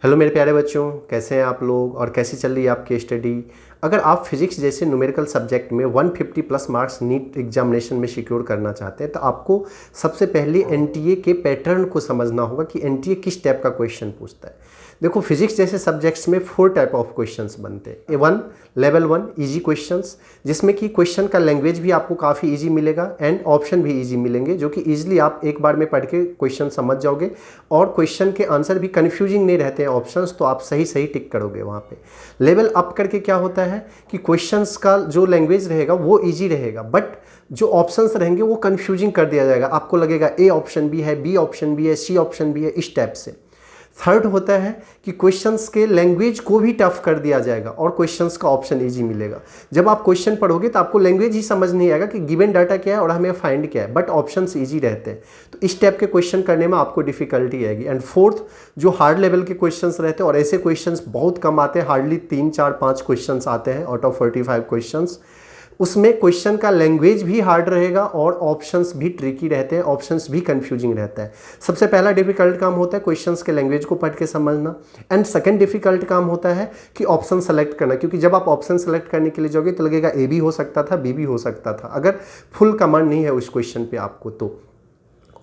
Hello मेरे प्यारे बच्चों, कैसे हैं आप लोग और कैसी चल रही है आपकी स्टडी। अगर आप फिजिक्स जैसे न्यूमेरिकल सब्जेक्ट में 150 प्लस मार्क्स नीट एग्जामिनेशन में सिक्योर करना चाहते हैं तो आपको सबसे पहले एनटीए के पैटर्न को समझना होगा कि एनटीए किस टाइप का क्वेश्चन पूछता है। देखो, फिजिक्स जैसे सब्जेक्ट्स में 4 टाइप ऑफ क्वेश्चंस बनते हैं। A1 लेवल 1 इजी क्वेश्चंस, जिसमें कि क्वेश्चन का लैंग्वेज भी आपको काफ़ी इजी मिलेगा एंड ऑप्शन भी इजी मिलेंगे, जो कि इजीली आप एक बार में पढ़ के क्वेश्चन समझ जाओगे और क्वेश्चन के आंसर भी कन्फ्यूजिंग नहीं रहते हैं ऑप्शंस, तो आप सही सही टिक करोगे वहाँ पे। लेवल अप करके क्या होता है कि क्वेश्चंस का जो लैंग्वेज रहेगा वो इजी रहेगा, बट जो ऑप्शंस रहेंगे वो कन्फ्यूजिंग कर दिया जाएगा। आपको लगेगा ए ऑप्शन भी है, बी ऑप्शन भी है, सी ऑप्शन भी है, इस टाइप से। थर्ड होता है कि क्वेश्चंस के लैंग्वेज को भी टफ कर दिया जाएगा और क्वेश्चंस का ऑप्शन इजी मिलेगा। जब आप क्वेश्चन पढ़ोगे तो आपको लैंग्वेज ही समझ नहीं आएगा कि गिवन डाटा क्या है और हमें फाइंड क्या है, बट ऑप्शंस इजी रहते हैं, तो इस टाइप के क्वेश्चन करने में आपको डिफिकल्टी आएगी। एंड फोर्थ, जो हार्ड लेवल के क्वेश्चंस रहते हैं, और ऐसे क्वेश्चंस बहुत कम आते हैं, हार्डली 3, 4, 5 क्वेश्चंस आते हैं आउट ऑफ 45 क्वेश्चंस। उसमें क्वेश्चन का लैंग्वेज भी हार्ड रहेगा और ऑप्शंस भी ट्रिकी रहते हैं, ऑप्शंस भी कंफ्यूजिंग रहता है। सबसे पहला डिफिकल्ट काम होता है क्वेश्चंस के लैंग्वेज को पढ़ के समझना, एंड सेकंड डिफिकल्ट काम होता है कि ऑप्शन सेलेक्ट करना, क्योंकि जब आप ऑप्शन सेलेक्ट करने के लिए जाओगे तो लगेगा ए भी हो सकता था, बी भी हो सकता था, अगर फुल कमांड नहीं है उस क्वेश्चन पे आपको तो।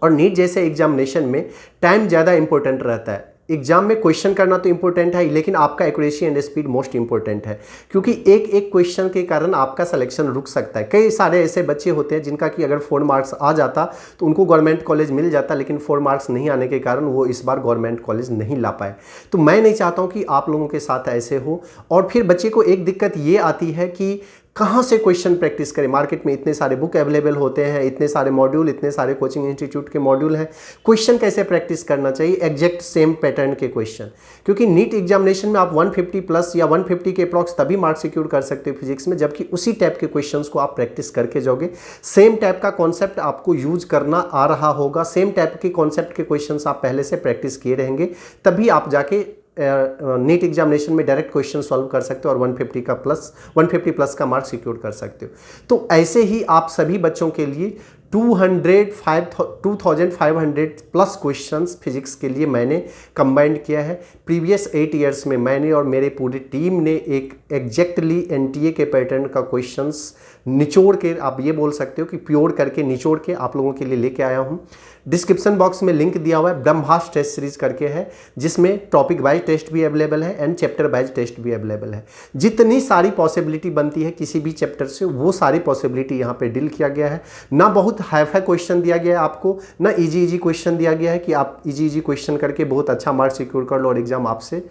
और नीट जैसे एग्जामिनेशन में टाइम ज़्यादा इंपॉर्टेंट रहता है। एग्जाम में क्वेश्चन करना तो इंपॉर्टेंट है, लेकिन आपका accuracy and speed most important है, क्योंकि एक एक क्वेश्चन के कारण आपका सिलेक्शन रुक सकता है। कई सारे ऐसे बच्चे होते हैं जिनका कि अगर 4 मार्क्स आ जाता तो उनको गवर्नमेंट कॉलेज मिल जाता, लेकिन 4 मार्क्स नहीं आने के कारण वो इस बार गवर्नमेंट कॉलेज नहीं ला पाए। तो मैं नहीं चाहता हूँ कि आप लोगों के साथ ऐसे हो। और फिर बच्चे को एक दिक्कत ये आती है कि कहाँ से क्वेश्चन प्रैक्टिस करें। मार्केट में इतने सारे बुक अवेलेबल होते हैं, इतने सारे मॉड्यूल, इतने सारे कोचिंग इंस्टीट्यूट के मॉड्यूल हैं, क्वेश्चन कैसे प्रैक्टिस करना चाहिए एग्जैक्ट सेम पैटर्न के क्वेश्चन। क्योंकि नीट एग्जामिनेशन में आप 150 प्लस या 150 के अप्रॉक्स तभी मार्क्स सिक्योर कर सकते हो फिजिक्स में, जबकि उसी टाइप के क्वेश्चंस को आप प्रैक्टिस करके जाओगे। सेम टाइप का कॉन्सेप्ट आपको यूज करना आ रहा होगा, सेम टाइप के कॉन्सेप्ट के क्वेश्चंस आप पहले से प्रैक्टिस किए रहेंगे, तभी आप जाके नीट एग्जामिनेशन में डायरेक्ट क्वेश्चन सॉल्व कर सकते हो और 150 प्लस का मार्क्स सिक्योर कर सकते हो। तो ऐसे ही आप सभी बच्चों के लिए 2500 प्लस क्वेश्चंस फिजिक्स के लिए मैंने कंबाइंड किया है। प्रीवियस 8 ईयर्स में मैंने और मेरे पूरी टीम ने एक एग्जैक्टली एनटीए के पैटर्न का क्वेश्चंस निचोड़ के, आप ये बोल सकते हो कि प्योर करके निचोड़ के आप लोगों के लिए लेके आया हूँ। डिस्क्रिप्शन बॉक्स में लिंक दिया हुआ है, ब्रह्मास्त्र टेस्ट सीरीज करके है, जिसमें टॉपिक वाइज टेस्ट भी अवेलेबल है एंड चैप्टर वाइज टेस्ट भी अवेलेबल है। जितनी सारी पॉसिबिलिटी बनती है किसी भी चैप्टर से, वो सारी पॉसिबिलिटी यहाँ पे डील किया गया है। ना बहुत हाई फाई क्वेश्चन दिया गया है आपको, ना इजी क्वेश्चन दिया गया है कि आप इजी क्वेश्चन करके बहुत अच्छा मार्क्स सिक्योर कर लो और एग्जाम आपसे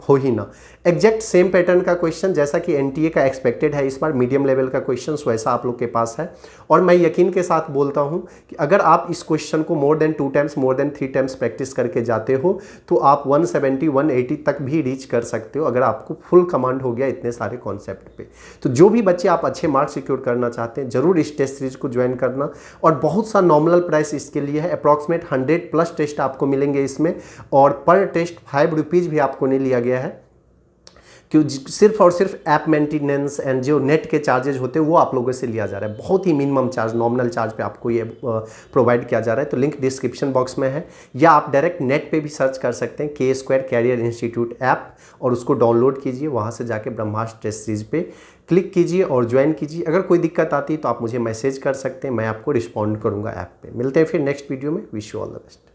हो ही ना। एग्जैक्ट सेम पैटर्न का क्वेश्चन जैसा कि एनटीए का एक्सपेक्टेड है इस बार मीडियम लेवल का क्वेश्चन, वैसा आप लोग के पास है। और मैं यकीन के साथ बोलता हूं कि अगर आप इस क्वेश्चन को more than 2 times, more than 3 times practice करके जाते हो तो आप 170 180 तक भी रीच कर सकते हो, अगर आपको फुल कमांड हो गया इतने सारे कॉन्सेप्ट पे। तो जो भी बच्चे आप अच्छे मार्क्स सिक्योर करना चाहते हैं, जरूर इस टेस्ट सीरीज को ज्वाइन करना। और बहुत सा नॉमिनल प्राइस इसके लिए है, अप्रॉक्सीमेट 100 प्लस टेस्ट आपको मिलेंगे इसमें, और पर टेस्ट 5 रुपीज़ भी आपको नहीं लिया गया है, क्यों सिर्फ और सिर्फ ऐप मेंटेनेंस एंड जो नेट के चार्जेज होते हैं वो आप लोगों से लिया जा रहा है। बहुत ही मिनिमम चार्ज, नॉमिनल चार्ज पे आपको ये प्रोवाइड किया जा रहा है। तो लिंक डिस्क्रिप्शन बॉक्स में है, या आप डायरेक्ट नेट पे भी सर्च कर सकते हैं K² कैरियर इंस्टीट्यूट ऐप, और उसको डाउनलोड कीजिए, वहाँ से जाके ब्रह्मास्त्र टेस्ट सीरीज पे क्लिक कीजिए और ज्वाइन कीजिए। अगर कोई दिक्कत आती है तो आप मुझे मैसेज कर सकते हैं, मैं आपको रिस्पॉन्ड करूँगा ऐप पे। मिलते हैं फिर नेक्स्ट वीडियो में। Wish you all the best.